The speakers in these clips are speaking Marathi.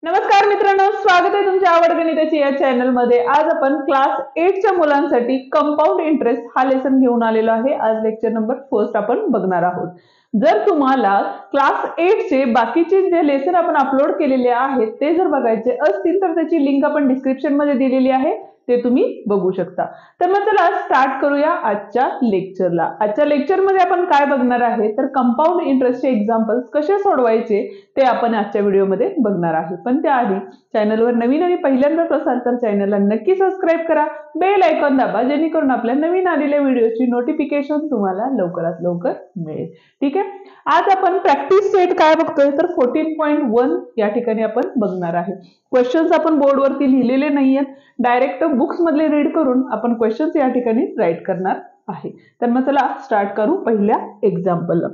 नमस्कार मित्रांनो, स्वागत आहे तुमच्या आवड गणिताची या चॅनल मध्ये। आज आपण क्लास 8 च्या मुलांसाठी कंपाऊंड इंटरेस्ट हा लेसन घेऊन आलेलो आहे। आज लेक्चर नंबर 1 आपण बघणार आहोत। जर तुम्हाला क्लास 8 चे बाकीचे जे लेसन आपण अपलोड केलेले आहेत ते जर बघायचे असतील तर त्याची लिंक आपण डिस्क्रिप्शन मध्ये दिलेली आहे, ते तुम्ही बघू शकता। तर मग चला स्टार्ट करूया आजच्या लेक्चरला। आजच्या लेक्चर मध्ये आपण काय बघणार आहे तर कंपाऊंड इंटरेस्टचे एग्जांपल्स कसे सोडवायचे ते आपण आजच्या व्हिडिओ मध्ये बघणार आहे। पण त्याआधी चॅनलवर नवीन आणि पहिल्यांदाच असाल तर चॅनलला नक्की सबस्क्राइब करा, बेल आयकॉन दाबा जेणेकरून आपल्या नवीन आलेल्या व्हिडिओची नोटिफिकेशन तुम्हाला लवकरात लवकर मिळेल। ठीक आहे, आज आपण प्रॅक्टिस सेट काय बघतोय तर 14.1 या ठिकाणी आपण बघणार आहे। क्वेश्चन्स आपण बोर्डवरती लिहिलेले नाहीयेत, डायरेक्ट बुक्स मधले रीड करून आपण क्वेश्चन्स या ठिकाणी राईट करणार आहे। तर मग चला स्टार्ट करू पहिल्या एक्झाम्पलला।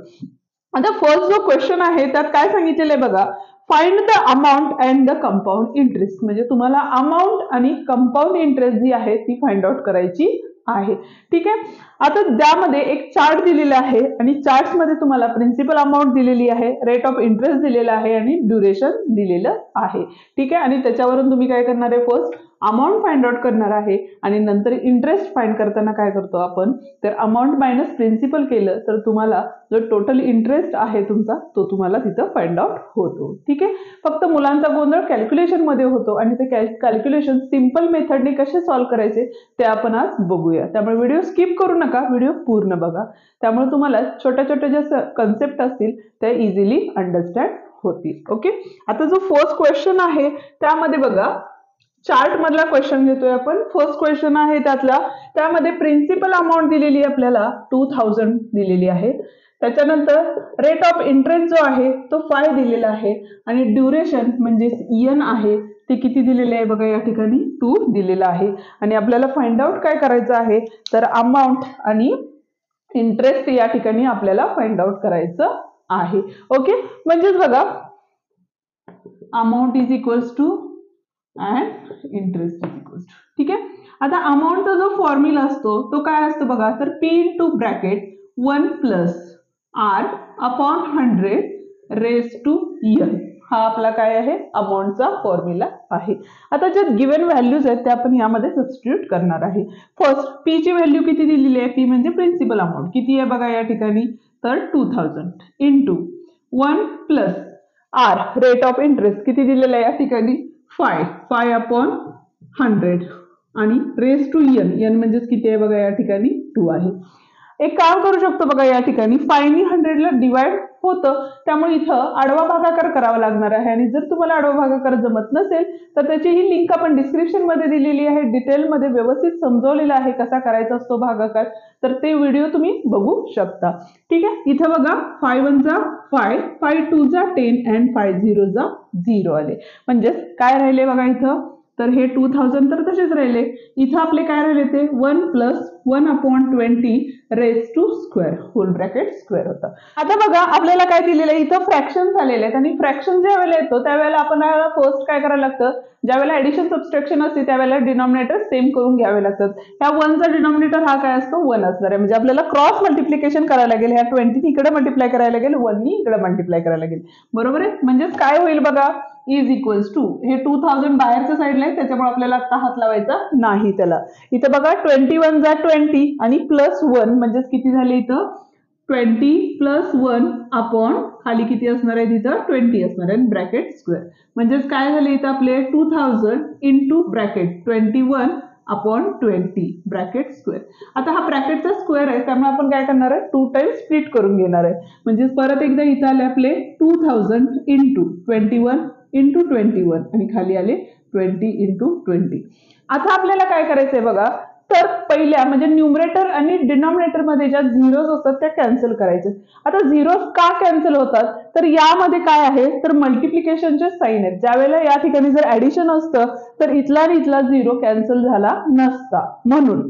आता फर्स्ट जो क्वेश्चन आहे त्यात काय सांगितलेलं आहे बघा, find the amount and the compound interest. म्हणजे तुम्हाला अमाउंट आणि कंपाऊंड इंटरेस्ट जी आहे ती फाइंड आउट करायची आहे। ठीक आहे, आता त्यामध्ये एक चार्ट दिलेला आहे आणि चार्ट्स मध्ये तुम्हाला प्रिन्सिपल अमाउंट दिलेली आहे, रेट ऑफ इंटरेस्ट दिलेला आहे आणि ड्युरेशन दिलेलं आहे। ठीक आहे, आणि त्याच्यावरून तुम्ही काय करणार आहे, फर्स्ट अमाउंट फाइंड आउट करणार आहे आणि नंतर इंटरेस्ट फाइंड करताना काय करतो आपण तर अमाउंट मायनस प्रिन्सिपल केलं तर तुम्हाला जो टोटल इंटरेस्ट आहे तुमचा तो तुम्हाला तिथं फाइंड आउट होतो। ठीक आहे, फक्त मुलांचा गोंधळ कॅल्क्युलेशन मध्ये होतो आणि ते कॅल्क्युलेशन सिंपल मेथडने कसे सॉल्व्ह करायचे ते आपण आज बघूया। त्यामुळे व्हिडिओ स्किप करू नका, व्हिडिओ पूर्ण बघा, त्यामुळे तुम्हाला छोट्या छोट्या ज्या कन्सेप्ट असतील त्या इझिली अंडरस्टँड होतील। ओके, आता जो फर्स्ट क्वेश्चन आहे त्यामध्ये बघा चार्ट मधला क्वेश्चन घेतोय आपण। फर्स्ट क्वेश्चन आहे त्यामध्ये प्रिन्सिपल अमाउंट दिलेली आहे आपल्याला 2000 दिलेली आहे, त्याच्यानंतर रेट ऑफ इंटरेस्ट जो आहे तो 5 दिलेला आहे आणि ड्युरेशन म्हणजे एन आहे ते किती दिलेले आहे बघा या ठिकाणी 2 दिलेला आहे आणि आपल्याला फाइंड आउट काय करायचं आहे तर अमाउंट आणि इंटरेस्ट या ठिकाणी आपल्याला फाइंड आउट करायचं आहे। ओके, म्हणजेच बघा amount is equals to and interest is equals to. ठीक आहे, आता अमाउंटचा जो फॉर्म्युला असतो तो काय असतो बघा तर P into bracket 1 plus R upon 100 raise to n हा आपला काय आहे अमाउंटचा फॉर्म्युला आहे। आता ज्या गिवन व्हॅल्यूज आहेत त्या आपण यामध्ये सबस्टिट्यूट करणार आहे। फर्स्ट P ची व्हॅल्यू किती दिलेली आहे, P म्हणजे प्रिन्सिपल अमाउंट किती आहे बघा या ठिकाणी तर 2000 into 1 plus R rate of interest किती दिलेला आहे या ठिकाणी 5 अपॉन 100 आणि रेज टू n म्हणजे किती आहे बघा या ठिकाणी 2 आहे। एक काम करू शकतो बघा या ठिकाणी 5 ने 100 ला डिवाइड होतं, त्यामुळे इथं आडवा भागाकार करावा लागणार आहे आणि जर तुम्हाला आडवा भागाकार जमत नसेल तर त्याची ही लिंक आपण डिस्क्रिप्शन मध्ये दिलेली आहे, डिटेल मध्ये व्यवस्थित समजवलेला आहे कसा करायचा असतो भागाकार, तर ते व्हिडिओ तुम्ही बघू शकता। ठीक आहे, इथं बघा 5 1 जा 5 5 2 जा 10 and 5 0 जा 0 आले, म्हणजे काय राहिले बघा इथं तर हे 2000 तर तसेच राहिले, इथं आपले काय राहिले ते 1 plus 1 upon 20 raise to square whole bracket square होतं। आता बघा आपल्याला काय दिलेलं आहे इथं फ्रॅक्शन झालेले आहेत आणि फ्रॅक्शन ज्या वेळेला येतो त्यावेळेला आपण फर्स्ट काय करायला लागतं, ज्यावेळेला ऍडिशन सबट्रॅक्शन असते त्यावेळेला डिनॉमिनेटर सेम करून घ्यावे लागतात। ह्या 1 चा डिनॉमिनेटर हा काय असतो 1 असणार आहे, म्हणजे आपल्याला क्रॉस मल्टिप्लिकेशन करायला लागेल, ह्या 20 इकडे मल्टिप्लाय करायला लागेल 1 नी इकडे मल्टिप्लाय करायला लागेल, बरोबर आहे। म्हणजेच काय होईल बघा इज इक्वल्स टू हे 2000 बाहेरच्या साईडला आहे त्याच्यामुळे आपल्याला आता हात लावायचा नाही त्याला। इथं बघा 21 जा 20 आणि प्लस 1 म्हणजे किती झाले इथं 20 प्लस 1 अपॉन खाली किती असणार आहे तिथं 20 असणार आहे ब्रॅकेट स्क्वेअर, म्हणजेच काय झाले इथं आपले 2000 into bracket 21 upon 20 bracket square. आता हा ब्रॅकेटचा स्क्वेअर आहे त्यामुळे आपण काय करणार आहे 2 टाइम्स स्प्लिट करून घेणार आहे, म्हणजे परत एकदा इथं आले आपले 2000 इंटू 21 इंटू 21 आणि खाली आले 20 इंटू 20। आता आपल्याला काय करायचंय बघा तर पहिल्या म्हणजे न्यूमरेटर आणि डिनॉमिनेटर मध्ये ज्या झिरोज असतात त्या कॅन्सल करायचे। आता झिरोज का कॅन्सल होतात तर यामध्ये काय आहे तर मल्टिप्लिकेशनचे साइन आहेत, ज्यावेळेला या ठिकाणी जर ऍडिशन असतं तर इथला आणि इथला झिरो कॅन्सल झाला नसता म्हणून।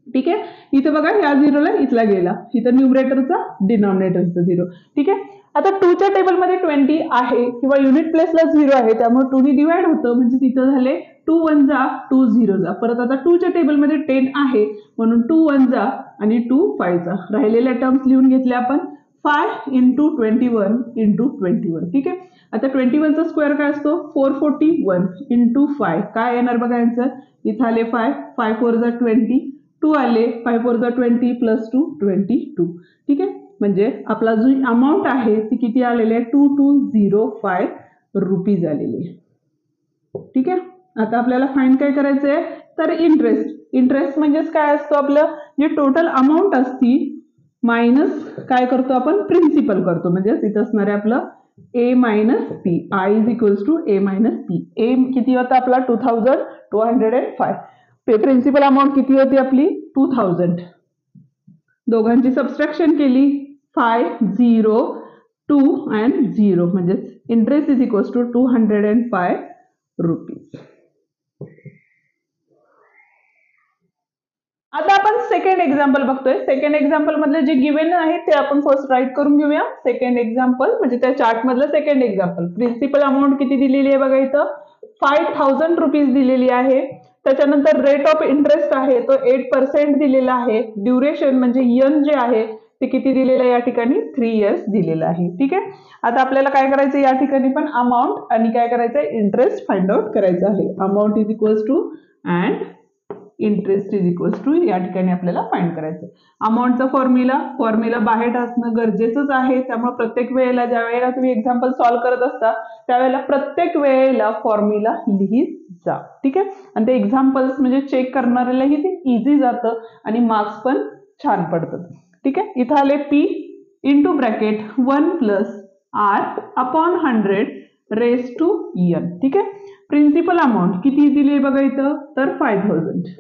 ठीक आहे, इथे बघा या झिरोला इथला गेला, इथं न्यूमरेटरचा डिनॉमिनेटरचा झिरो। ठीक आहे, आता 2 च्या टेबलमध्ये 20 आहे किंवा युनिट प्लेसला 0 आहे त्यामुळे 2 ने डिवाइड होतं, म्हणजे तिथं झाले 2 1 जा 2 0 जा, परत आता 2 च्या टेबलमध्ये 10 आहे म्हणून 2 1 जा आणि 2 5 जा, राहिलेल्या टर्म्स लिहून घेतल्या आपण 5 इंटू 21 इंटू 21। ठीक आहे, आता 21चा स्क्वेअर काय असतो 441 इंटू 5 काय येणार बघा आन्सर. इथं आले 5 5 4 जा 20 2 आले 5 4 जा 20 प्लस 2 22. ठीक आहे, म्हणजे आपला जो अमाऊंट आहे ती किती आलेली आहे 2205 रुपीज आलेली आहे. ठीक आहे, आता आपल्याला फाइंड काय करायचं आहे तर इंटरेस्ट म्हणजेच काय असतो आपलं जे टोटल अमाऊंट असती मायनस काय करतो आपण प्रिन्सिपल करतो. म्हणजे इथं असणार आहे आपलं a minus P I is equals to a minus P. A किती होता आपला 2205. प्रिन्सिपल अमाऊंट किती होती आपली 2000. दोघांची सबस्ट्रॅक्शन केली 5 0 2 and 0 म्हणजे interest is equals to 205 rupees. आता आपण सेकंड एक्झाम्पल बघतोय. सेकंड एक्झाम्पल मधले जे गिव्हन आहे ते आपण फर्स्ट राईट करून घेऊया. सेकंड एक्झाम्पल म्हणजे त्या चार्ट मधलं सेकंड एक्झाम्पल. प्रिन्सिपल अमाऊंट किती दिलेली आहे बघा इथं 5000 रुपीज दिलेली आहे. त्याच्यानंतर रेट ऑफ इंटरेस्ट आहे तो 8% दिलेला आहे. ड्युरेशन म्हणजे यन जे आहे ते किती दिलेलं आहे या ठिकाणी 3 इयर्स दिलेलं आहे. ठीक आहे, आता आपल्याला काय करायचं या ठिकाणी पण अमाऊंट आणि काय करायचं इंटरेस्ट फाइंड आउट करायचं आहे. Amount is equals to and interest is equals to या ठिकाणी आपल्याला फाइंड करायचं. अमाऊंटचा फॉर्म्युला बाहेर असणं गरजेचंच आहे. त्यामुळे प्रत्येक वेळेला ज्या वेळेला तुम्ही एक्झाम्पल सॉल्व्ह करत असता त्यावेळेला प्रत्येक वेळेला फॉर्म्युला लिहित जा. ठीक आहे, आणि ते एक्झाम्पल्स म्हणजे चेक करणाऱ्यालाही ते इझी जातं आणि मार्क्स पण छान पडतात. ठीक आहे, इथं आले P into bracket 1 plus R upon 100 raise to N. ठीक आहे, प्रिन्सिपल अमाऊंट किती दिली बघा इथं तर 5000.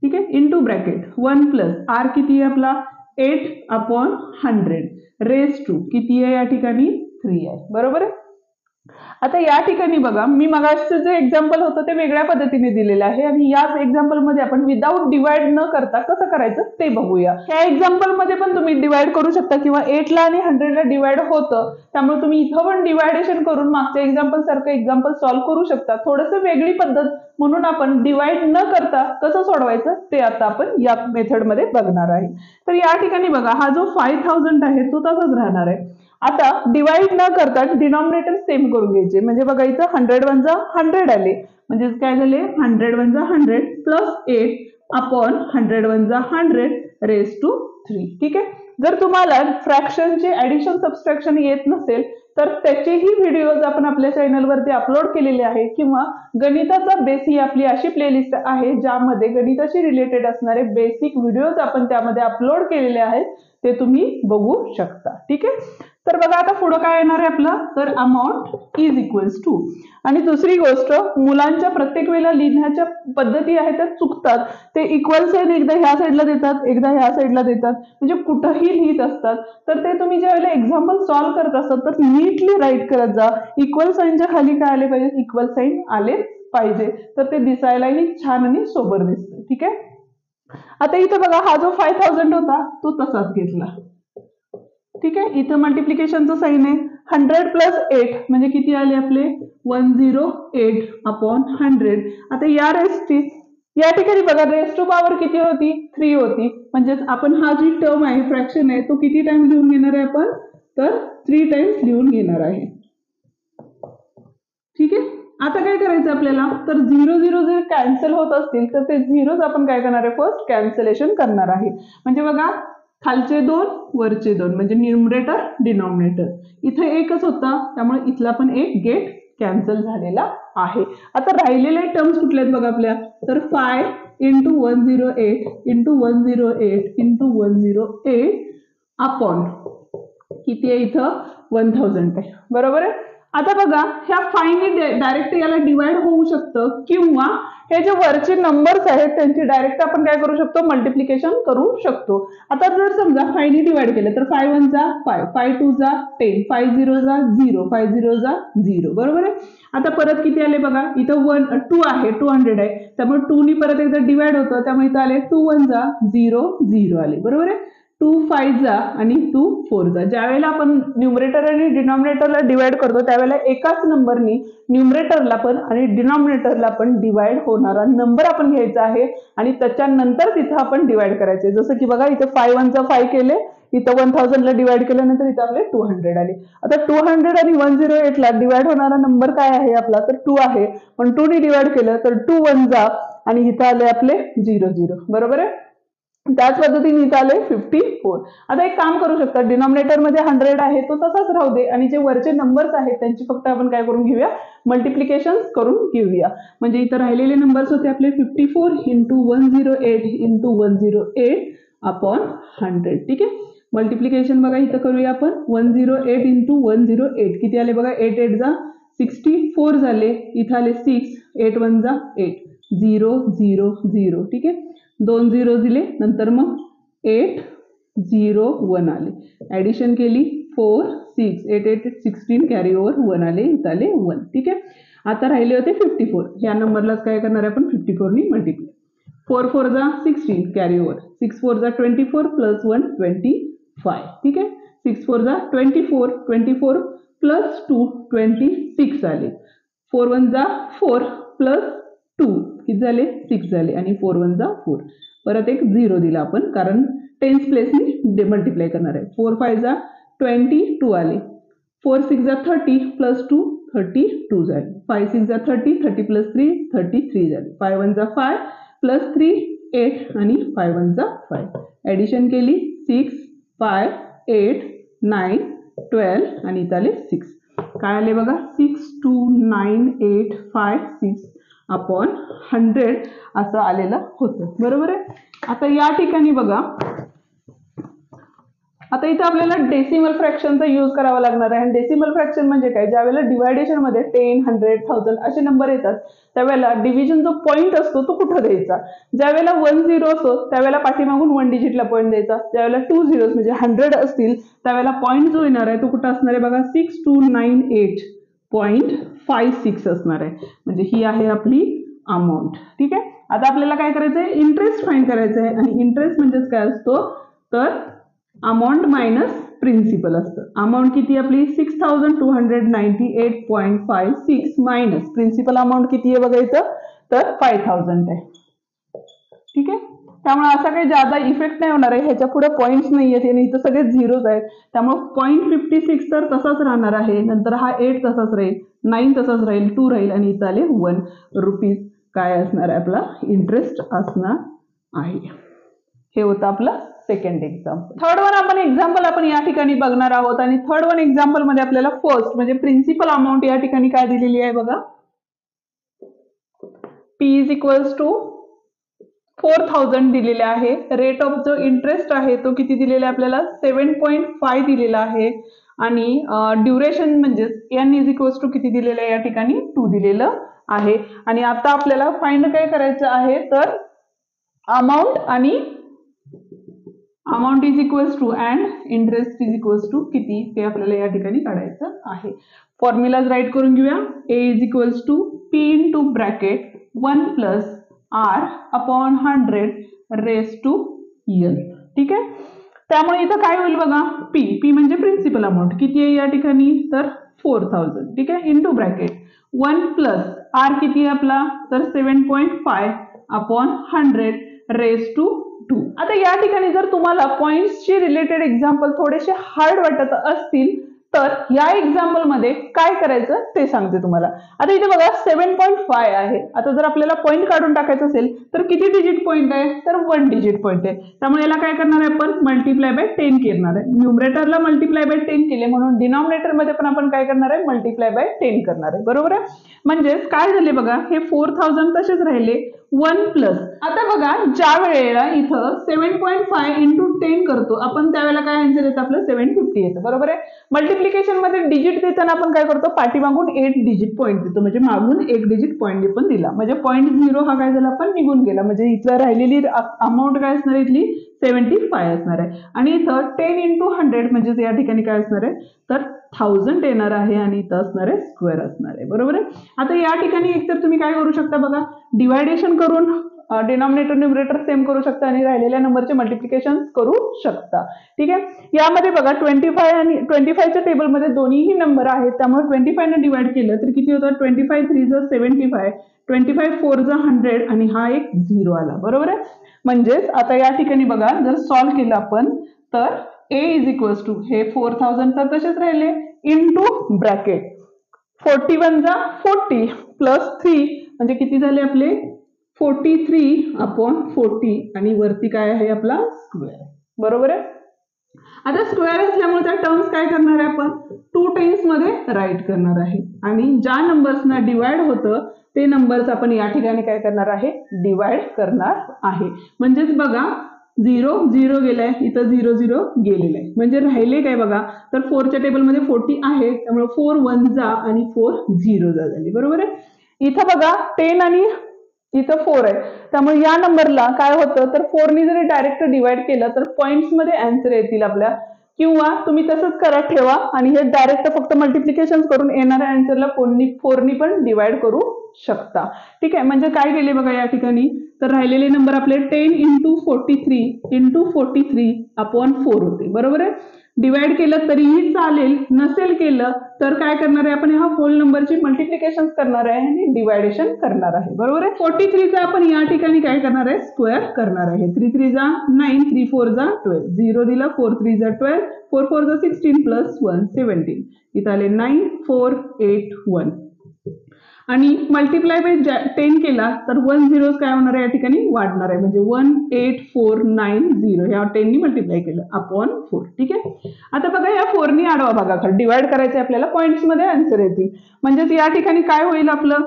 ठीक आहे, इंटू ब्रॅकेट 1 प्लस आर किती आहे आपला 8 अपॉन 100 रेस टू किती आहे या ठिकाणी 3 आहे. बरोबर आहे. आता या ठिकाणी बघा मी मगाचं जे एक्झाम्पल होतं ते वेगळ्या पद्धतीने दिलेलं आहे आणि याच एक्झाम्पल मध्ये आपण विदाऊट डिवाइड न करता कसं करायचं ते बघूया. या एक्झाम्पल मध्ये पण तुम्ही डिवाइड करू शकता किंवा 8 ला आणि 100 ला डिवाइड होतं त्यामुळे तुम्ही इथं पण डिवायडेशन करून मागच्या एक्झाम्पल सारखं एक्झाम्पल सॉल्व्ह करू शकता. थोडंसं वेगळी पद्धत म्हणून आपण डिवाइड न करता कसं सोडवायचं ते आता आपण या मेथड मध्ये बघणार आहे. तर या ठिकाणी बघा हा जो 5000 आहे तो तसाच राहणार आहे. आता डिवाइड न करता डिनॉमिनेटर सेम करून घ्यायचे. म्हणजे बघा इथं 100 वन जा 100 आले म्हणजे काय झाले 100 वन जा 100 प्लस 8 अपॉन 100 वन जा 100 रेस टू 3. ठीक आहे, जर तुम्हाला फ्रॅक्शनचे ऍडिशन सबस्ट्रॅक्शन येत नसेल तर त्याचेही व्हिडिओज आपण आपल्या चॅनलवरती अपलोड केलेले आहे किंवा गणिताचा बेस ही आपली अशी प्लेलिस्ट आहे ज्यामध्ये गणिताशी रिलेटेड असणारे बेसिक व्हिडिओज आपण त्यामध्ये अपलोड केलेले आहेत ते तुम्ही बघू शकता. ठीक आहे, तर बघा आता पुढे काय येणार आहे आपलं तर अमाऊंट इज इक्वल्स टू. आणि दुसरी गोष्ट मुलांच्या प्रत्येक वेळेला लिहिण्याच्या पद्धती आहेत त्या चुकतात. ते इक्वल साइन एकदा ह्या साईडला देतात एकदा ह्या साईडला देतात म्हणजे कुठंही लिहित असतात. तर ते तुम्ही ज्या वेळेला एक्झाम्पल सॉल्व्ह करत असतात तर नीटली राईट करत जा. इक्वल साइनच्या खाली काय आले पाहिजे इक्वल साइन आले पाहिजे तर ते दिसायलाही छान आणि सोबर दिसतं. ठीक आहे, आता इथं बघा हा जो 5000 होता तो तसाच घेतला. ठीक आहे, इथं मल्टिप्लिकेशनचं साइन आहे 100 प्लस 8 म्हणजे किती आले आपले 108 अपॉन 100. आता या रेसची या ठिकाणी बघा रेस टू पॉवर किती होती 3 होती म्हणजे आपण हा जी टर्म आहे फ्रॅक्शन आहे तो किती टाइम्स लिहून घेणार आहे आपण तर 3 टाइम्स लिहून घेणार आहे. ठीक आहे, आता काय करायचं आपल्याला तर 0 0 जर कॅन्सल होत असतील तर ते झिरोज आपण काय करणार आहे फर्स्ट कॅन्सलेशन करणार आहे. म्हणजे बघा खालचे 2 वरचे 2 म्हणजे न्यूमरेटर डिनॉमिनेटर इथे एकच होता त्यामुळे इथला पण एक गेट कॅन्सल झालेला आहे. आता राहिलेले टर्म्स कुठले आहेत बघा आपल्या तर 5 इंटू 108 इंटू 108 इंटू 108 अपॉन किती आहे इथं 1000 आहे. बरोबर आहे. आता बघा ह्या 5 ने डायरेक्ट याला डिवाइड होऊ शकतं किंवा हे जे वरचे नंबर्स आहेत त्यांची डायरेक्ट आपण काय करू शकतो मल्टिप्लिकेशन करू शकतो. आता जर समजा 5 ने डिवाइड केलं तर 5 1 जा 5 5 2 जा 10 5 0 जा 0 5 0 जा 0. बरोबर आहे. आता परत किती आले बघा इथं 2 आहे 200 आहे त्यामुळे 2 ने परत एकदा डिवाइड होतं त्यामुळे इथं आले 2 1 जा 0 0 आले. बरोबर आहे. 2 5 जा आणि 2 4 जा. ज्यावेळेला आपण न्यूमरेटर आणि डिनॉमिनेटरला डिवाइड करतो त्यावेळेला एकाच नंबरनी न्यूमरेटरला पण आणि डिनॉमिनेटरला पण डिवाइड होणारा नंबर आपण घ्यायचा आहे आणि त्याच्यानंतर तिथं आपण डिवाइड करायचे. जसं की बघा इथे 5 1 चा 5 केले, इथं 1000 ला डिवाइड केल्यानंतर इथं आपले 200 आले. आता 200 आणि 108 ला डिवाइड होणारा नंबर काय आहे आपला, तर 2 आहे. पण 2 ने डिवाइड केलं तर 2 1 जा आणि इथं आले आपले 0 0. बरोबर आहे. त्याच पद्धतीने इथं आले 54. आता एक काम करू शकता, डिनॉमिनेटर मध्ये 100 आहे तो तसाच राहू दे आणि जे वरचे नंबर्स आहेत त्यांची फक्त आपण काय करून घेऊया, मल्टिप्लिकेशन करून घेऊया. म्हणजे इथं राहिलेले नंबर्स होते आपले 54 इंटू 108 इंटू 108 अपॉन 100. ठीक आहे. मल्टिप्लिकेशन बघा इथं करूया आपण. 108 इंटू 108 किती आले बघा, 8 8 जा 64 झाले. इथं आले 6, 8 1 जा 8, 0 0 0. ठीक आहे. 2 0 दिले, नंतर मग 8 0 1 आले. ऍडिशन केली 4 6, 8 8 16 कॅरी ओव्हर 1 आले, इथं आले 1. ठीक आहे. आता राहिले होते 54. ह्या नंबरलाच काय करणार आहे आपण, 54 ने मल्टिप्लाय. 4 4 जा 16 कॅरी ओव्हर, 6 4 जा 24 प्लस 1 25. ठीक आहे. 6 4 जा 24, 24 प्लस 2 26 आले. 4 1 जा 4 प्लस 2 किती झाले, 6 झाले आणि 4 1 जा 4. परत एक 0 दिला आपण कारण टेन्स प्लेसने मल्टिप्लाय करणार आहे. 4 5 जा 22 आले. 4 6 जा 30 प्लस 2 32 झाले. 5 6 जा 30, 30 प्लस 3 33 झाले. 5 1 जा 5 प्लस 3 8 आणि 5 1 जा 5. ऍडिशन केली 6 5 8 9 12 आणि इथं आले 6. काय आले बघा, 6 2 9 8 5 6 अपॉन 100 असं आलेलं होतं. बरोबर आहे. आता या ठिकाणी बघा, आता इथं आपल्याला डेसिमल फ्रॅक्शनचा यूज करावा लागणार आहे. आणि डेसिमल फ्रॅक्शन म्हणजे काय, ज्यावेळेला डिवायडेशन मध्ये 10 100 1000 असे नंबर येतात त्यावेळेला डिव्हिजन जो पॉईंट असतो तो कुठं द्यायचा. ज्यावेळेला 1 0 असतो त्यावेळेला पाठीमागून 1 डिजिटला पॉईंट द्यायचा. ज्यावेळेला 2 zeros म्हणजे 100 असतील त्यावेळेला पॉईंट जो येणार आहे तो कुठं असणार आहे बघा, 6298.56 असणार आहे. म्हणजे ही आहे आपली अमाऊंट. ठीक आहे. आता आपल्याला काय करायचं आहे, इंटरेस्ट फाइंड करायचं आहे. आणि इंटरेस्ट म्हणजेच काय असतो, तर अमाऊंट मायनस प्रिन्सिपल असतं. अमाऊंट किती आपली 6298.56 मायनस प्रिन्सिपल अमाऊंट किती आहे बघायचं, तर 5000 आहे. ठीक आहे. त्यामुळे असा काही जादा इफेक्ट नाही होणार आहे. ह्याच्या पुढे पॉईंट्स नाही आहेत आणि इथं सगळे झिरोज आहेत. त्यामुळे 0.56 तर तसाच राहणार आहे. नंतर हा 8 तसाच राहील, 9 तसाच राहील, 2 राहील आणि इथं आले 1 रुपीज काय असणार आहे आपला इंटरेस्ट असणार आहे. हे होतं आपलं सेकंड एक्झाम्पल. थर्ड वन आपण या ठिकाणी बघणार आहोत. आणि थर्ड वन एक्झाम्पल मध्ये आपल्याला फर्स्ट म्हणजे प्रिन्सिपल अमाऊंट या ठिकाणी काय दिलेली आहे बघा, P इज इक्वल्स टू 4000 दिलेले आहे. रेट ऑफ जो इंटरेस्ट आहे तो किती दिलेला आहे आपल्याला 7.5 दिलेला आहे. आणि ड्युरेशन म्हणजे n इज इक्वल्स टू किती दिलेलं आहे या ठिकाणी 2 दिलेलं आहे. आणि आता आपल्याला फाइंड काय करायचं आहे, तर अमाऊंट आणि amount is equals to and interest is equals to किती ते आपल्याला या ठिकाणी काढायचं आहे. फॉर्म्युलाज राईट करून घेऊया. A is equals to P into bracket 1 plus R upon 100 raise to N. ठीक आहे. त्यामुळे इथं काय होईल बघा, P म्हणजे प्रिन्सिपल अमाऊंट किती आहे या ठिकाणी, तर 4000. ठीक आहे. इंटू ब्रॅकेट 1 प्लस R किती आहे आपला, तर 7.5 अपॉन 100 रेस टू 2. आता या ठिकाणी जर तुम्हाला पॉइंट्सशी रिलेटेड एक्झाम्पल थोडेसे हार्ड वाटत असतील तर या एक्झाम्पल मध्ये काय करायचं ते सांगते तुम्हाला. आता इथे बघा 7.5 आहे. आता जर आपल्याला पॉईंट काढून टाकायचं असेल तर किती डिजिट पॉईंट आहे, तर 1 डिजिट पॉईंट आहे. त्यामुळे याला काय करणार आहे आपण, मल्टिप्लाय बाय 10 करणार आहे. न्यूमरेटरला मल्टिप्लाय बाय 10 केले म्हणून डिनॉमिनेटर मध्ये पण आपण काय करणार आहे, मल्टिप्लाय बाय 10 करणार आहे. बरोबर आहे. म्हणजेच काय झाले बघा, हे 4000 तसेच राहिले 1 प्लस. आता बघा ज्या वेळेला इथं 7.5 इंटू 10 करतो आपण त्यावेळेला काय आन्सर येतं आपलं 750 येतं. बरोबर आहे. मल्टिप्लिकेशन मध्ये डिजिट देताना आपण काय करतो, पाठीमागून 8 डिजिट पॉईंट देतो. म्हणजे मागून 1 डिजिट पॉईंट पण दिला म्हणजे 0.0 हा काय झाला पण निघून गेला. म्हणजे इथं राहिलेली अमाऊंट काय असणार आहे, इथली 75 असणार आहे. आणि इथं 10 इंटू 100 म्हणजे या ठिकाणी काय असणार आहे, तर 1000 येणार आहे आणि इथं असणार आहे स्क्वेअर असणार आहे. बरोबर आहे. आता या ठिकाणी एकतर तुम्ही काय करू शकता बघा, डिवायडेशन करून डिनॉमिनेटर न्यूमरेटर सेम करू शकता आणि राहिलेल्या नंबरचे मल्टिप्लिकेशन करू शकता. ठीक आहे. यामध्ये बघा 25 आणि 25च्या टेबलमध्ये दोन्हीही नंबर आहेत, त्यामुळे 25 ने डिवाइड केलं तर किती होतं? 25 3 75, 25 4 100 आणि हा एक 0 आला. बरोबर आहे. म्हणजेच आता या ठिकाणी बघा जर सॉल्व्ह केलं आपण तर a इज इक्वल्स टू हे 4000 तर तसेच राहिले इनटू ब्रॅकेट 41 जा 40 प्लस 3 म्हणजे किती झाले आपले 43/40 आणि वरती काय आहे आपला स्क्वेअर. बरोबर आहे. आता स्क्वेअर असल्यामुळे त्या टर्म्स काय करणार आहे आपण 2 टाइम्स मध्ये राईट करणार आहे आणि ज्या नंबर्सना डिवाइड होतं ते नंबर्स आपण या ठिकाणी काय करणार आहे डिवाइड करणार आहे. म्हणजेच बघा 0 0 गेलाय, इथं 0 0 गेलेलं आहे. म्हणजे राहिले काय बघा तर 4च्या टेबलमध्ये 40 आहे, त्यामुळे 4 1 जा आणि 4 0 जा झाली. बरोबर आहे. इथं बघा 10 आणि इथं 4 आहे, त्यामुळे या नंबरला काय होतं तर 4 ने जरी डायरेक्ट डिवाइड केलं तर पॉइंट्स मध्ये आन्सर येतील आपल्या, किंवा तुम्ही तसंच करा ठेवा आणि हे डायरेक्ट फक्त मल्टिप्लिकेशन करून येणाऱ्या आन्सरला 4 ने पण डिवाइड करू शकता. ठीक आहे. म्हणजे काय केले बघा या ठिकाणी तर राहिलेले नंबर आपले 10 × 43/4 होते. बरोबर आहे. डिवाइड केलं तरीही चालेल, नसेल केलं तर काय करणार आहे आपण ह्या होल नंबरची मल्टिप्लिकेशन करणार आहे आणि डिवायडेशन करणार आहे. बरोबर आहे. 43चा आपण या ठिकाणी काय करणार आहे स्क्वेअर करणार आहे. 3 3 जा 9, 3 4 जा 12, 0 दिला 4 3 जा 12, 4 4 जा 16 प्लस 1 17, इथं आले 9 4 8 1 आणि मल्टिप्लाय बाय 10 केला तर 1 0 काय होणार आहे या ठिकाणी वाढणार आहे. म्हणजे 18490 ह्या 10 ने मल्टिप्लाय केलं अपॉन 4. ठीक आहे. आता बघा या 4 ने आडवा भागाकार डिवाइड करायचे आपल्याला, पॉइंट्स मध्ये आन्सर येतील. म्हणजे या ठिकाणी काय होईल आपलं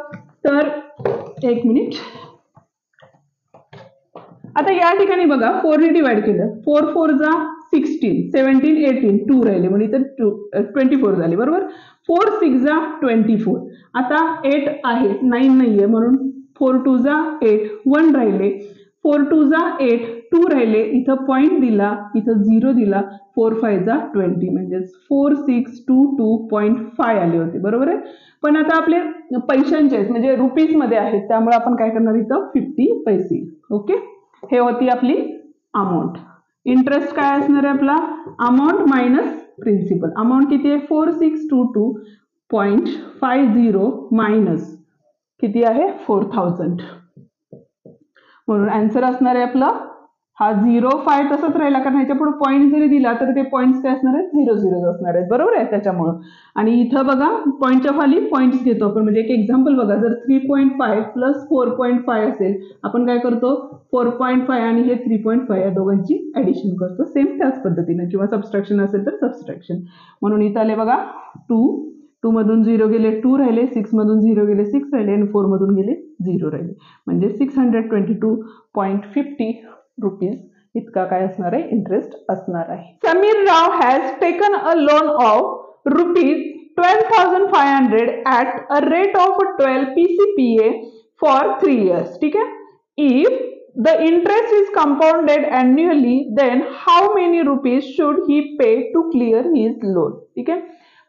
तर एक मिनिट. आता या ठिकाणी बघा 4 ने डिवाइड केलं 4 4 जा 16 17 18 2 राहिले म्हणजे इथं 24 झाले. बरोबर. 4 6 जा 24, आता 8 आहे 9 नाहीये म्हणून 4 2 जा 8 1 राहिले, 4 2 जा 8 2 राहिले, इथं पॉइंट दिला, इथं 0 दिला, 4 5 जा 20 म्हणजे 4622.5 आले होते. बरोबर आहे. पण आता आपले पैशांचे आहेत म्हणजे रुपीज मध्ये आहेत, त्यामुळे आपण काय करणार इथं 50 पैसे. ओके. हे होती आपली अमाऊंट. इंटरेस्ट काय असणार आहे आपला अमाऊंट मायनस प्रिन्सिपल. अमाऊंट किती आहे 4622.50 मायनस किती आहे 4000, म्हणून आन्सर असणार आहे आपला हा 05 तसंच राहिला, कारण ह्याच्या पुढे पॉईंट जरी दिला तर ते पॉईंट्स काय असणार आहेत 0 0 असणार आहेत. बरोबर आहे. त्याच्यामुळं आणि इथं बघा पॉईंटच्या खाली पॉईंट्स घेतो आपण. म्हणजे एक एक्झाम्पल बघा जर 3.5 प्लस 4.5 असेल, आपण काय करतो 4.5 आणि हे 3.5 या दोघांची ऍडिशन करतो सेम त्याच पद्धतीने, किंवा सबस्ट्रॅक्शन असेल तर सबस्ट्रॅक्शन. म्हणून इथं आले बघा 2 मधून 0 गेले 2 राहिले, 6 मधून 0 गेले 6 राहिले आणि 4 मधून गेले 0 राहिले, म्हणजे 622.50 रुपीज इतका काय असणार आहे इंटरेस्ट असणार आहे. Sameer Rao has taken a loan of ₹12,500 at a rate of 12 PCPA for 3 years. ठीक आहे. If the interest is compounded annually, then how many rupees should he pay to clear his loan? ठीक आहे.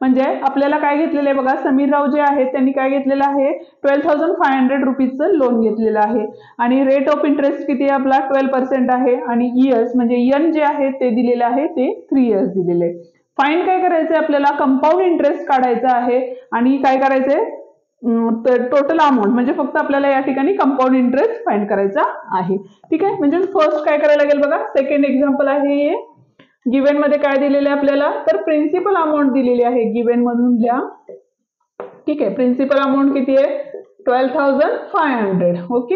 म्हणजे आपल्याला काय घेतलेलं आहे बघा समीर राव जे आहेत त्यांनी काय घेतलेलं आहे 12,500 रुपीजचं लोन घेतलेलं आहे आणि रेट ऑफ इंटरेस्ट किती आहे आपला 12% आहे आणि इयर्स म्हणजे एन जे आहे ते दिलेलं आहे ते 3 years दिलेले आहे. फाईन काय करायचंय आपल्याला कंपाऊंड इंटरेस्ट काढायचा आहे आणि काय करायचंय टोटल अमाऊंट म्हणजे फक्त आपल्याला या ठिकाणी कंपाऊंड इंटरेस्ट फाइंड करायचा आहे. ठीक आहे. म्हणजे फर्स्ट काय करायला लागेल बघा सेकंड एक्झाम्पल आहे हे गिवन मध्ये काय दिलेलं आहे आपल्याला तर प्रिन्सिपल अमाऊंट दिलेली आहे गिवन मधून लिहा. ठीक आहे. प्रिन्सिपल अमाऊंट किती आहे 12,500. ओके.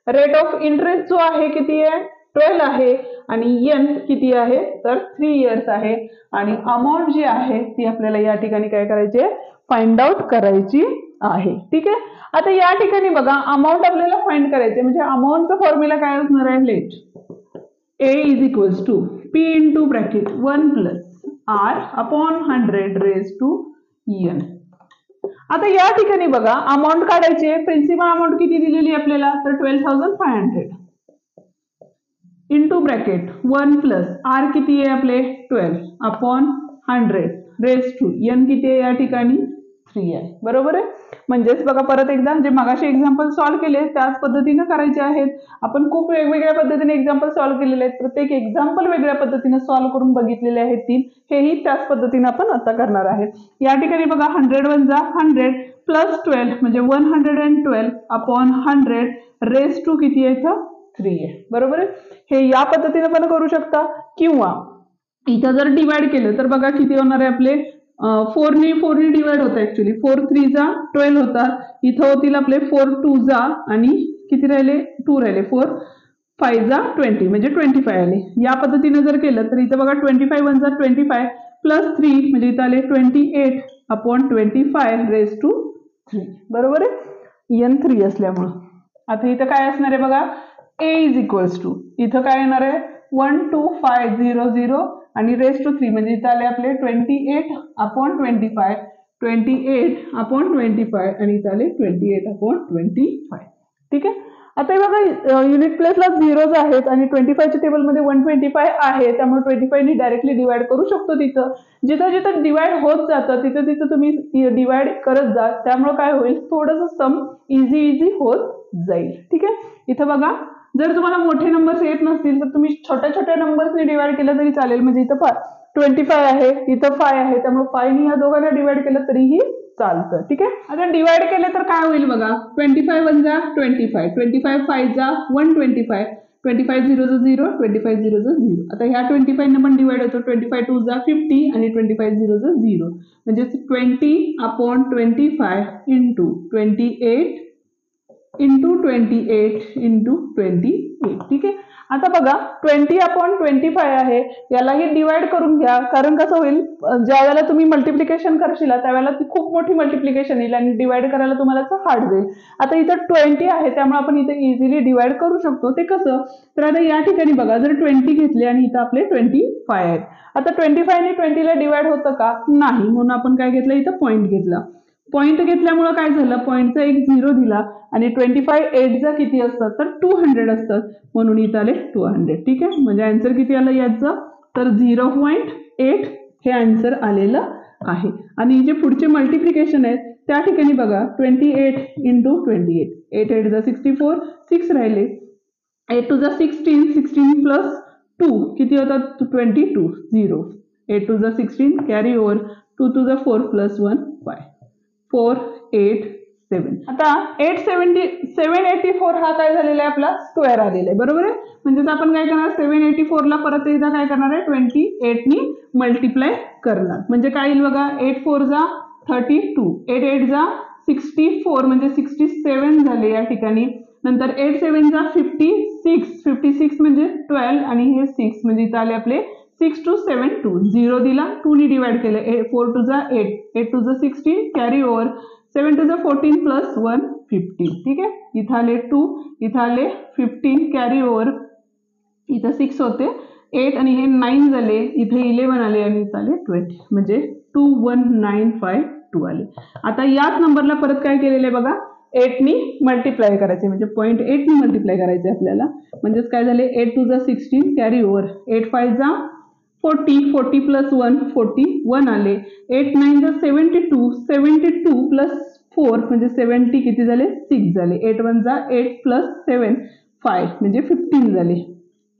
रेट ऑफ इंटरेस्ट जो आहे किती आहे 12 आहे आणि एन किती आहे तर 3 years आहे आणि अमाऊंट जी आहे ती आपल्याला या ठिकाणी काय करायची आहे फाइंड आउट करायची आहे. ठीक आहे. आता या ठिकाणी बघा अमाऊंट आपल्याला फाइंड करायची म्हणजे अमाऊंटचा फॉर्म्युला काय असणार आहे late A is equals to P into bracket 1 plus R upon 100 raised to N. आता या ठिकाणी बघा अमाऊंट काढायची आहे. प्रिन्सिपल अमाऊंट किती दिलेली आपल्याला तर 12,500 इंटू ब्रॅकेट 1 प्लस R किती आहे आपले 12 अपॉन 100 रेज टू N किती आहे या ठिकाणी 3 आहे. बरोबर आहे. म्हणजेच बघा परत एकदा जे मगाशी एक्झाम्पल सॉल्व्ह केले त्याच पद्धतीने करायचे आहेत. आपण खूप वेगवेगळ्या पद्धतीने एक्झाम्पल सॉल्व्ह केलेले आहेत. प्रत्येक एक्झाम्पल वेगळ्या पद्धतीने सॉल्व्ह करून बघितलेले आहेत 3. हेही त्याच पद्धतीने आपण आता करणार आहे. या ठिकाणी बघा 100 वन जा 100 प्लस 12 म्हणजे 112 अपॉन 100 रेस टू किती आहे इथं 3 आहे. बरोबर आहे. हे या पद्धतीने पण करू शकता किंवा इथं जर डिवाइड केलं तर बघा किती होणार आहे आपले 4 ने डिवाइड होतं. ऍक्च्युली 4 3 जा 12 होतात. इथं होतील आपले 4 2 जा आणि किती राहिले 2 राहिले 4 5 जा 20 म्हणजे 25 आले. या पद्धतीने जर केलं तर इथं बघा 25 वन जा 25 प्लस 3 म्हणजे इथं आले 28 अपॉन 25 रेस टू 3. बरोबर आहे. n3 असल्यामुळं आता इथं काय असणार आहे बघा a इज इक्वल्स टू इथं काय येणार आहे 12500 आणि रेस टू 3 म्हणजे इथं आले आपले 28 अपॉन 25 28 अपॉन 25 आणि इथं आले 28 अपॉन 25. ठीक आहे. आता हे बघा युनिट प्लेसला झिरोज आहेत आणि 25च्या टेबलमध्ये 125 आहे त्यामुळे 25 ने डायरेक्टली डिवाइड करू शकतो. तिथं जिथं जिथं डिवाइड होत जातं तिथं तिथं तुम्ही डिवाइड करत जा. त्यामुळे काय होईल थोडंसं सम इझी होत जाईल. ठीक आहे. इथं बघा जर तुम्हाला मोठे नंबर्स येत नसतील तर तुम्ही छोट्या छोट्या नंबर्सने डिवाइड केलं तरी चालेल. म्हणजे इथं 25 आहे इथं 5 आहे त्यामुळे 5 ने या दोघांना डिवाइड केलं तरीही चालतं. ठीक आहे. आता डिवाइड केले तर काय होईल बघा 25 वन जा 25 25 5 जा 125 25 0 जा 0 25 0 जा 0. आता ह्या 25 ने पण डिवाइड होतो 25 2 जा 50 आणि 25 0 जा 0 म्हणजे 20 अपॉन 25 इंटू 28 इंटू 28 इंटू 28. ठीक आहे. आता बघा 20 अपॉन 25 आहे यालाही डिवाइड करून घ्या कारण कसं होईल ज्या वेळेला तुम्ही मल्टिप्लिकेशन करशील त्यावेळेला ती खूप मोठी मल्टिप्लिकेशन येईल आणि डिवाइड करायला तुम्हाला हार्ड जाईल. आता इथं 20 आहे त्यामुळे आपण इथे इझिली डिवाइड करू शकतो. ते कसं तर आता या ठिकाणी बघा जर 20 घेतले आणि इथं आपले 25 आहेत. आता 25 ने 20 ला डिवाइड होतं का नाही म्हणून आपण काय घेतलं इथं पॉईंट घेतला. पॉईंट घेतल्यामुळे काय झालं पॉईंटचा एक 0 दिला आणि 25 8 जा किती असतात तर 200 असतात म्हणून इथं आले 200. ठीक आहे. म्हणजे आन्सर किती आलं याचं तर 0.8 हे आन्सर आलेलं आहे. आणि जे पुढचे मल्टिप्लिकेशन आहेत त्या ठिकाणी बघा 28 इंटू 28 8 8 जा 64 6 राहिले 8 2 जा 16 16 प्लस 2 किती होतात 22 0 8 2 जा 16 कॅरी ओव्हर 2 2 जा 4 प्लस 1 5 4 8 7. आता 784 हा काय झालेला आहे आपला स्क्वेअर आलेला आहे. बरोबर आहे. म्हणजेच आपण काय करणार 784 ला परत एकदा काय करणार आहे 28 नी मल्टिप्लाय करणार. म्हणजे काय येईल बघा 8 4 जा 32 8 8 जा 64 म्हणजे 67 झाले या ठिकाणी. नंतर 8 7 जा 56 56 म्हणजे 12 आणि हे 6 म्हणजे इथं आले आपले 6 2 7 2 0 दिला 2 ने डिवाइड केलं 4 2 जा 8 8 2 जा 16 कॅरी ओव्हर 7 2 जा 14 प्लस 1 15. ठीक आहे. इथं आले 2 इथं आले 15 कॅरी ओव्हर इथं 6 होते 8 आणि हे 9 झाले इथे 11 आले आणि इथं आले 20 म्हणजे 21952 आले. आता याच नंबरला परत काय केलेलं आहे बघा 8 नी मल्टिप्लाय करायचे म्हणजे 0.8 नी मल्टिप्लाय करायचे आपल्याला. म्हणजेच काय झाले 8 2 जा 16 कॅरी ओव्हर 8 5 जा 40 40 प्लस 1 41 आले 8 9 जा 72 72 प्लस 4 म्हणजे 70 किती झाले 6 झाले 8 1 जा 8 प्लस 7 5 म्हणजे 15 झाले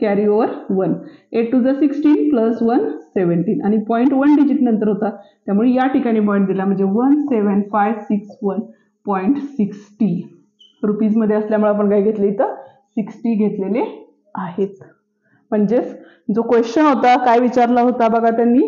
कॅरी ओव्हर 1 8 2 जा 16 प्लस 1 17 आणि 0.1 डिजिट नंतर होता त्यामुळे या ठिकाणी पॉईंट दिला म्हणजे 17561.60 रुपीज मध्ये असल्यामुळे आपण काय घेतले इथं 60 घेतलेले आहेत. म्हणजेच जो क्वेश्चन होता काय विचारला होता बघा त्यांनी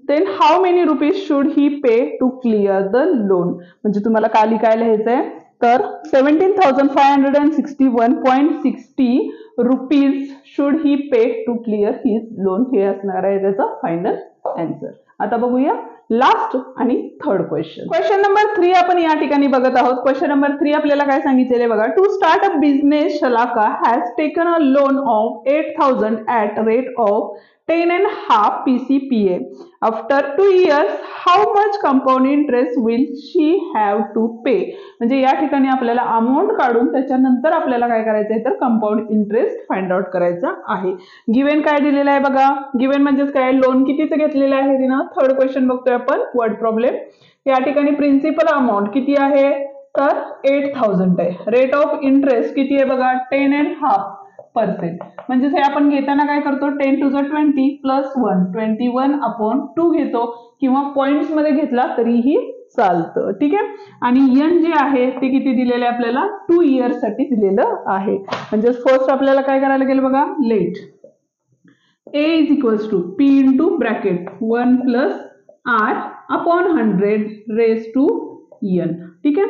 then how many rupees should he pay to clear the loan. म्हणजे तुम्हाला काय लिहायला लिहायचंय तर 17,561.60 rupees should he pay to clear his loan हे असणार आहे त्याचं फायनल आन्सर. आता बघूया लास्ट आणि थर्ड क्वेश्चन. क्वेश्चन नंबर 3 आपण या ठिकाणी बघत आहोत. क्वेश्चन नंबर 3 आपल्याला काय सांगितलेले बघा to start a business Shalaka has taken a loan of 8,000 at rate of 10.5 PCPA. After 2 years, how much compound interest will she have to pay? म्हणजे या ठिकाणी आपल्याला अमाऊंट काढून त्याच्यानंतर आपल्याला काय करायचं आहे तर कंपाऊंड इंटरेस्ट फाइंड आउट करायचा आहे. गिव्हन काय दिलेलं आहे बघा गिव्हन म्हणजेच काय लोन कितीचं घेतलेलं आहे तिनं थर्ड क्वेश्चन बघतोय घेतोय आपण वर्ड प्रॉब्लेम. या ठिकाणी प्रिन्सिपल अमाऊंट किती आहे तर 8,000 आहे. रेट ऑफ इंटरेस्ट किती आहे बघा 10.5%. म्हणजेच हे आपण घेताना काय करतो 10 to the 20 प्लस 1 21/2 घेतो किंवा पॉइंट्स मध्ये घेतला तरीही चालतं. ठीक आहे. आणि एन जे आहे ते किती दिलेलं आहे आपल्याला 2 इयर्स साठी दिलेलं आहे. म्हणजे फर्स्ट आपल्याला काय करायला गेलं बघा late A is equals to P into bracket 1 plus R upon 100 raised to N. ठीक आहे.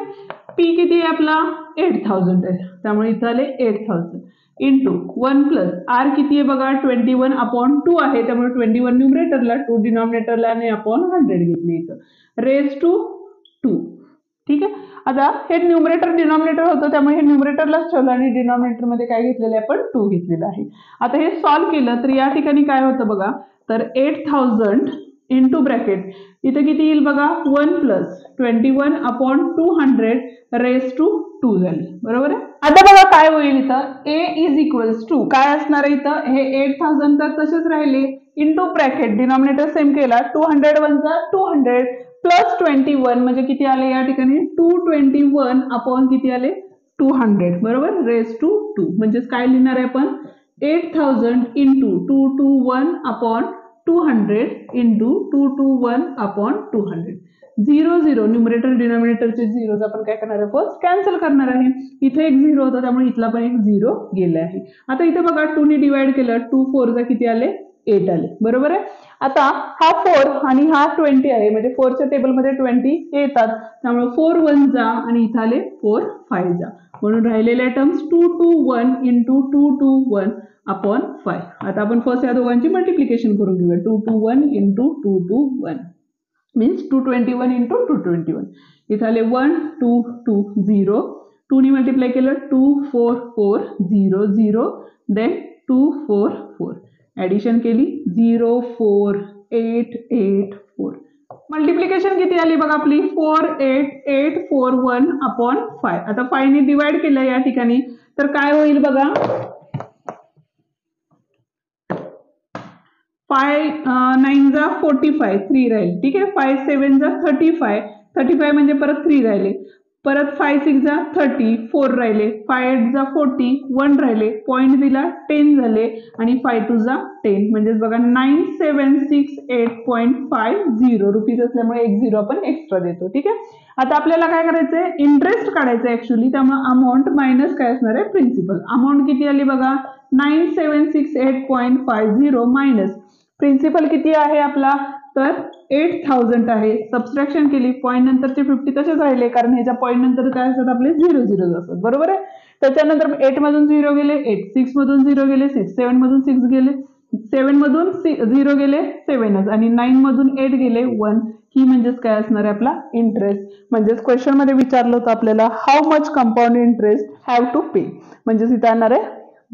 P किती आहे आपला 8,000 आहे त्यामुळे इथं आले 8,000 इंटू 1 प्लस R किती आहे बघा 21/2 आहे त्यामुळे 21 न्यूमरेटरला 2 डिनॉमिनेटरला आणि अपॉन 100 घेतली इथं रेज टू 2. ठीक आहे. आता हे न्यूमरेटर डिनॉमिनेटर होतं त्यामुळे हे न्यूमरेटरलाच ठेवलं आणि डिनॉमिनेटर मध्ये काय घेतलेलं आहे आपण 2 घेतलेलं आहे. आता हे सॉल्व्ह केलं तर या ठिकाणी काय होतं बघा तर 8,000 इंटू ब्रॅकेट इथं किती येईल बघा 1 प्लस 21/200 रेज टू 2 झाली. बरोबर आहे. आता बघा काय होईल इथं A इज इक्वल्स टू काय असणार आहे इथं हे 8,000 तर तसेच राहिले इंटू ब्रॅकेट डिनॉमिनेटर सेम केला 200 वनचा 200 प्लस 21 म्हणजे किती आले या ठिकाणी 221 अपॉन किती आले 200. बरोबर रेज टू 2 म्हणजेच काय लिहिणार आहे आपण 8,000 into 221 upon 200 into 221 upon 200. 0 0 numerator डिनॉमिनेटरचे झिरोज आपण काय करणार आहे फर्स्ट कॅन्सल करणार आहे. इथे एक 0 होता त्यामुळे इथला पण एक 0 गेला आहे. आता इथे बघा 2 ने डिवाइड केलं 2 4 चा किती आले 8 आले. बरोबर आहे. आता हा 4 आणि हा 20 आहे म्हणजे 4च्या टेबलमध्ये 20 येतात त्यामुळे 4 1 जा आणि इथं आले 4 5 जा म्हणून राहिलेल्या टर्म्स 221 इंटू 221 अपॉन 5. आता आपण फर्स्ट या दोघांची मल्टिप्लिकेशन करून घेऊया 221 इंटू 221 मीन्स 221 इंटू 221 इथं आले 1 2 2 0 2 ने मल्टिप्लाय केलं 2 4 4 0 0 देन 2 4 4 ऍडिशन केली 0 4 8 8 4 मल्टिप्लिकेशन किती आली बघा आपली 4 8 8 4 1 अपॉन 5. आता 5 ने डिवाइड केलं या ठिकाणी तर काय होईल बघा 5 9 जा 45 3 राहील. ठीक आहे. 5 7 जा 35 म्हणजे परत 3 राहिले परत 5 6 जा 30 4 राहिले 5 8 जा 40 1 राहिले पॉइंट दिला 10 झाले आणि 5 2 जा 10 म्हणजेच बघा 9768.50 रुपीज असल्यामुळे एक 0 आपण एक्स्ट्रा देतो. ठीक आहे. आता आपल्याला काय करायचंय इंटरेस्ट काढायचं ऍक्च्युअली त्यामुळे अमाऊंट मायनस काय असणार आहे प्रिन्सिपल. अमाऊंट किती आली बघा 9768.50 मायनस प्रिन्सिपल किती आहे आपला तर 8,000 आहे. सबस्ट्रॅक्शन केली पॉईंट नंतरचे 50 तसेच राहिले कारण ह्याच्या पॉईंट नंतर काय असतात आपले 0 0 असतात. बरोबर आहे. त्याच्यानंतर 8 मधून 0 गेले 8 6 मधून 0 गेले 6 7 मधून 6 गेले 7 मधून 0 गेले 7च आणि 9 मधून 8 गेले 1. ही म्हणजेच काय असणार आहे आपला इंटरेस्ट. म्हणजेच क्वेश्चन मध्ये विचारलं होतं आपल्याला how much compound interest have to pay म्हणजेच इथे येणार आहे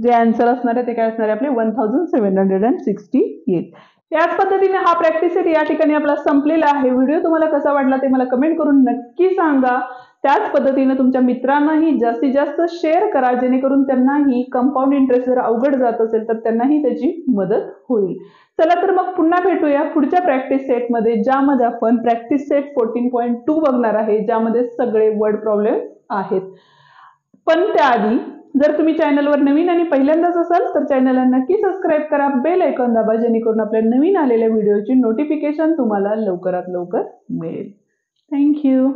जे आन्सर असणार आहे ते काय असणार आहे आपले 1768. याच पद्धतीने हा प्रॅक्टिस सेट या ठिकाणी आपला संपलेला आहे. व्हिडिओ तुम्हाला कसा वाटला ते मला कमेंट करून नक्की सांगा. त्याच पद्धतीने तुमच्या मित्रांनाही जास्तीत जास्त शेअर करा जेणेकरून त्यांनाही कंपाऊंड इंटरेस्ट जर अवघड जात असेल तर त्यांनाही त्याची मदत होईल. चला तर मग पुन्हा भेटूया पुढच्या प्रॅक्टिस सेटमध्ये ज्यामध्ये आपण प्रॅक्टिस सेट 14.2 बघणार आहे ज्यामध्ये सगळे वर्ड प्रॉब्लेम आहेत. पण त्याआधी जर तुम्ही चॅनलवर नवीन आणि पहिल्यांदाच असाल तर चॅनलला नक्की सबस्क्राईब करा बेल आयकॉन दाबा जेणेकरून आपल्या नवीन आलेल्या व्हिडिओची नोटिफिकेशन तुम्हाला लवकरात लवकर मिळेल. थँक्यू.